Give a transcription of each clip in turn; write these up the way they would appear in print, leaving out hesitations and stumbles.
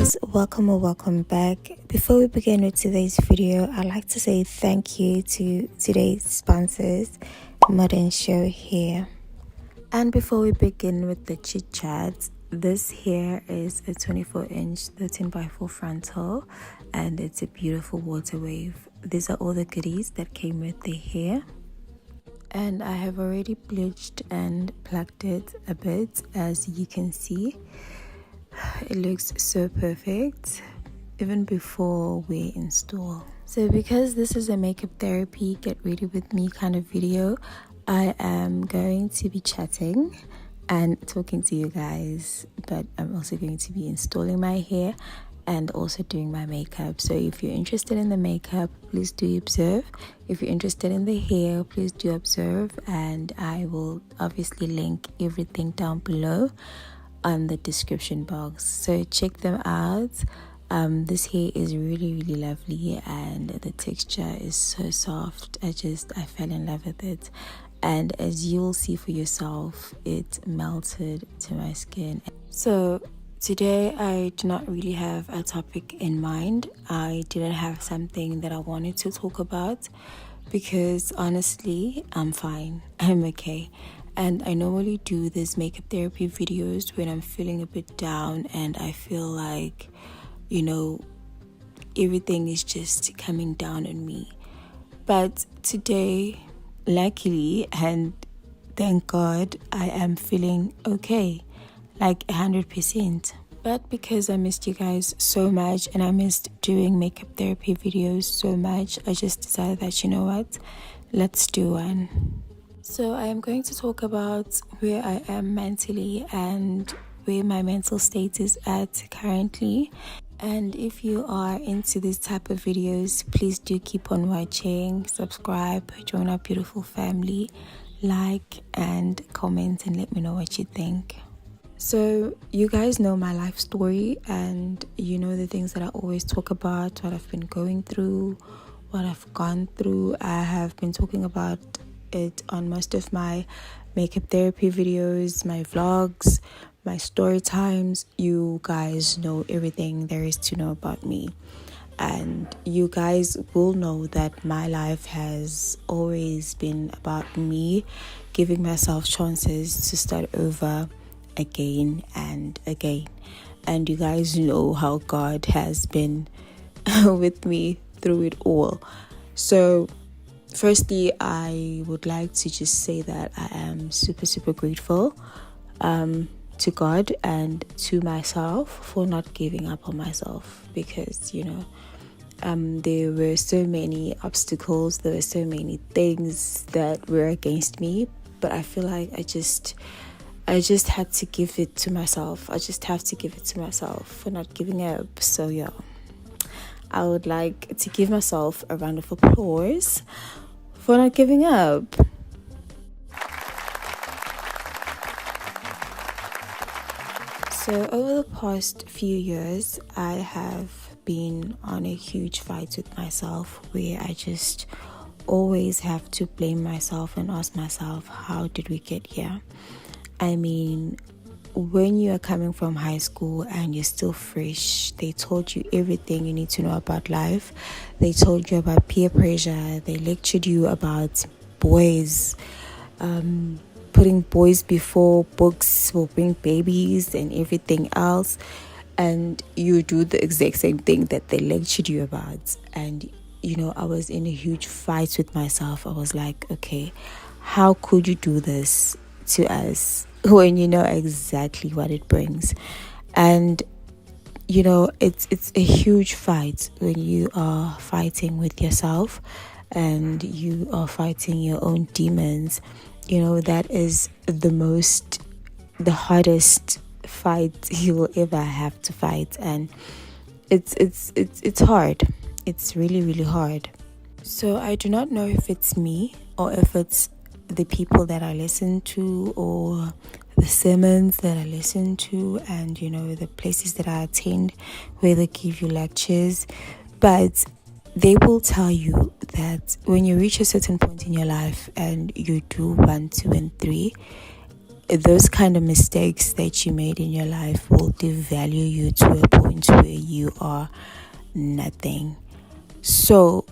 guys, welcome or welcome back. Before we begin with today's video, I'd like to say thank you to today's sponsors, Modern Show Hair. And before we begin with the chit chat, this hair is a 24-inch 13x4 frontal and it's a beautiful water wave. These are all the goodies that came with the hair. And I have already bleached and plucked it a bit, as you can see. It looks so perfect even before we install. So because this is a makeup therapy get ready with me kind of video, I am going to be chatting and talking to you guys, but I'm also going to be installing my hair and also doing my makeup. So if you're interested in the makeup, please do observe. If you're interested in the hair, please do observe, and I will obviously link everything down below on the description box, so check them out. This hair is really lovely and the texture is so soft. I fell in love with it, and as you'll see for yourself, it melted to my skin. So today I do not really have a topic in mind. I didn't have something that I wanted to talk about because honestly I'm fine, I'm okay. And I normally do these makeup therapy videos when I'm feeling a bit down and I feel like, everything is just coming down on me. But today, luckily, and thank God, I am feeling okay, like 100%. But because I missed you guys so much and I missed doing makeup therapy videos so much, I just decided that, you know what, let's do one. So I am going to talk about where I am mentally and where my mental state is at currently. And if you are into this type of videos, please do keep on watching, subscribe, join our beautiful family, like and comment and let me know what you think. So you guys know my life story and you know the things that I always talk about, what I've been going through, what I've gone through. I have been talking about it on most of my makeup therapy videos, my vlogs, my story times. You guys know everything there is to know about me, and you guys will know that my life has always been about me giving myself chances to start over again and again. And you guys know how God has been with me through it all. So firstly, I would like to just say that I am super grateful to God and to myself for not giving up on myself, because there were so many obstacles, there were so many things that were against me, but I feel like I just had to give it to myself. I just have to give it to myself for not giving up. So yeah, I would like to give myself a round of applause for not giving up. So over the past few years, I have been on a huge fight with myself where I just always have to blame myself and ask myself, how did we get here? I mean, when you are coming from high school and you're still fresh, they told you everything you need to know about life. They told you about peer pressure. They lectured you about boys, putting boys before books will bring babies and everything else. And you do the exact same thing that they lectured you about. And, I was in a huge fight with myself. I was like, okay, how could you do this to us when you know exactly what it brings? And it's a huge fight when you are fighting with yourself and you are fighting your own demons. That is the hardest fight you will ever have to fight, and it's hard. It's really hard. So I do not know if it's me or if it's the people that I listen to or the sermons that I listen to and the places that I attend where they give you lectures, but they will tell you that when you reach a certain point in your life and you do 1, 2 and 3, those kind of mistakes that you made in your life will devalue you to a point where you are nothing. So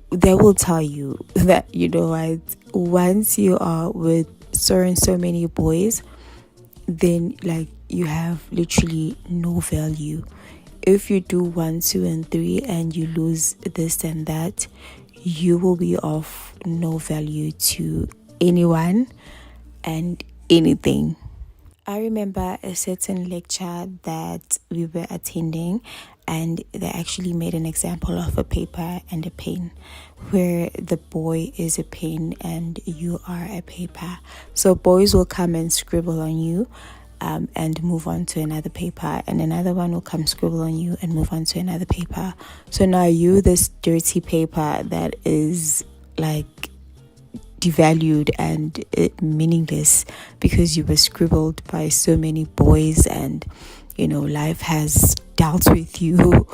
they will tell you that, you know what, once you are with so many boys, then like you have literally no value. If you do 1, 2, and 3 and you lose this and that, you will be of no value to anyone and anything. I remember a certain lecture that we were attending, and they actually made an example of a paper and a pen, where the boy is a pen and you are a paper. So boys will come and scribble on you and move on to another paper, and another one will come scribble on you and move on to another paper. So now you, this dirty paper that is like devalued and meaningless because you were scribbled by so many boys, and you know life has dealt with you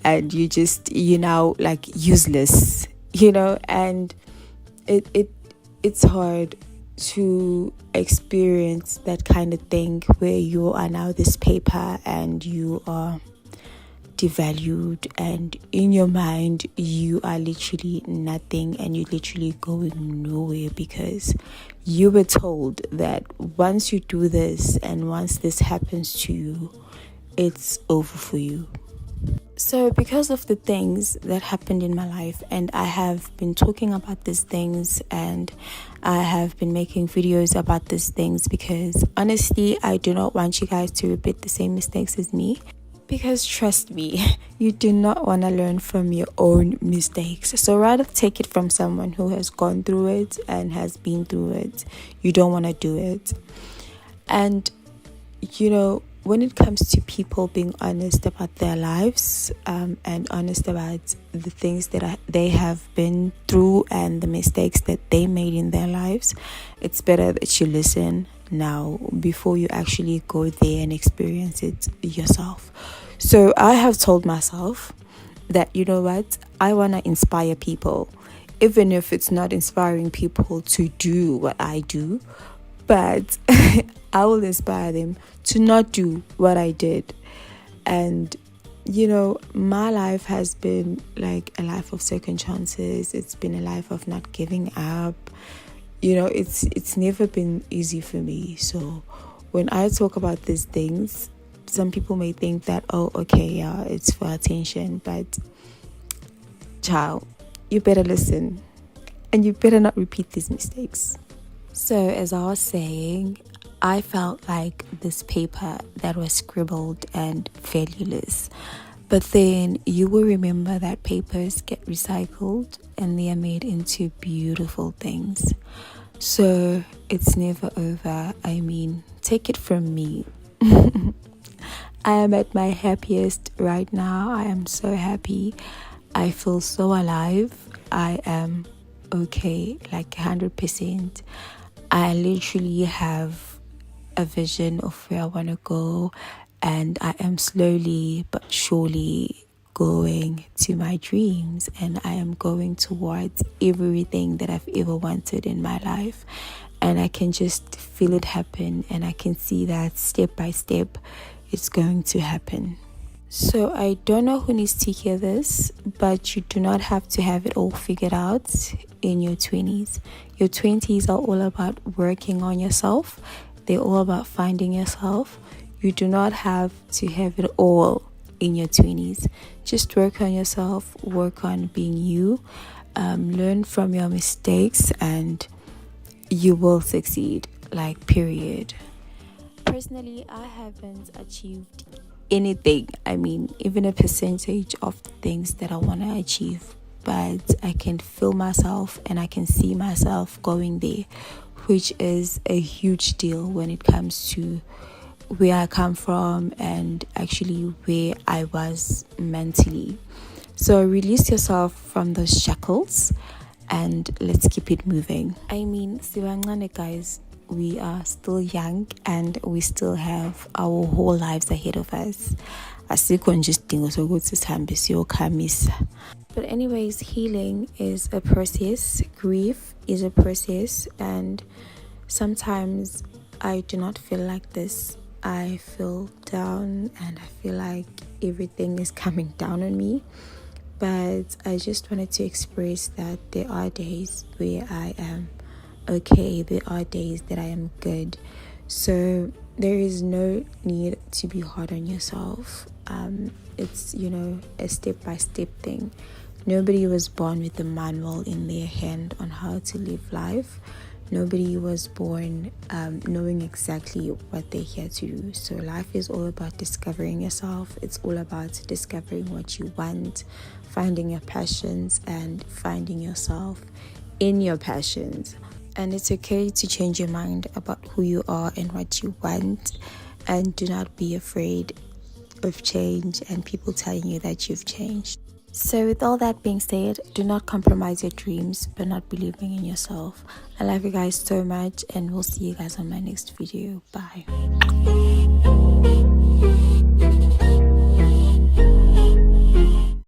and you now like useless, you know. And it's hard to experience that kind of thing where you are now this paper and you are devalued, and in your mind you are literally nothing and you're literally going nowhere because you were told that once you do this and once this happens to you, it's over for you. So because of the things that happened in my life, and I have been talking about these things and I have been making videos about these things because honestly I do not want you guys to repeat the same mistakes as me. Because trust me, you do not want to learn from your own mistakes. So rather take it from someone who has gone through it and has been through it. You don't want to do it. And, you know, when it comes to people being honest about their lives and honest about the things that they have been through and the mistakes that they made in their lives, it's better that you listen now before you actually go there and experience it yourself. So I have told myself that, you know what, I want to inspire people, even if it's not inspiring people to do what I do, but I will inspire them to not do what I did. And you know, my life has been like a life of second chances. It's been a life of not giving up. You know, it's never been easy for me. So when I talk about these things, some people may think that, oh, okay, yeah, it's for attention. But child, you better listen and you better not repeat these mistakes. So as I was saying, I felt like this paper that was scribbled and valueless. But then you will remember that papers get recycled and they are made into beautiful things. So it's never over. I mean, take it from me. I am at my happiest right now. I am so happy. I feel so alive. I am okay, like 100%. I literally have a vision of where I want to go, and I am slowly but surely going to my dreams, and I am going towards everything that I've ever wanted in my life, and I can just feel it happen, and I can see that step by step it's going to happen. So I don't know who needs to hear this, but you do not have to have it all figured out in your 20s. Your 20s are all about working on yourself. They're all about finding yourself. You do not have to have it all in your 20s. Just work on yourself, work on being you, learn from your mistakes, and you will succeed, like, period. Personally, I haven't achieved anything. I mean, even a percentage of the things that I want to achieve, but I can feel myself and I can see myself going there, which is a huge deal when it comes to where I come from and actually where I was mentally. So release yourself from those shackles and let's keep it moving. I mean, sibancane guys, we are still young and we still have our whole lives ahead of us. But anyways, healing is a process, grief is a process, and Sometimes I do not feel like this. I feel down and I feel like everything is coming down on me. But I just wanted to express that there are days where I am okay, there are days that I am good. So there is no need to be hard on yourself. It's, a step-by-step thing. Nobody was born with a manual in their hand on how to live life. Nobody was born knowing exactly what they're here to do. So life is all about discovering yourself. It's all about discovering what you want, finding your passions, and finding yourself in your passions. And it's okay to change your mind about who you are and what you want. And do not be afraid of change and people telling you that you've changed. So with all that being said, do not compromise your dreams by not believing in yourself. I love you guys so much, and we'll see you guys on my next video. Bye.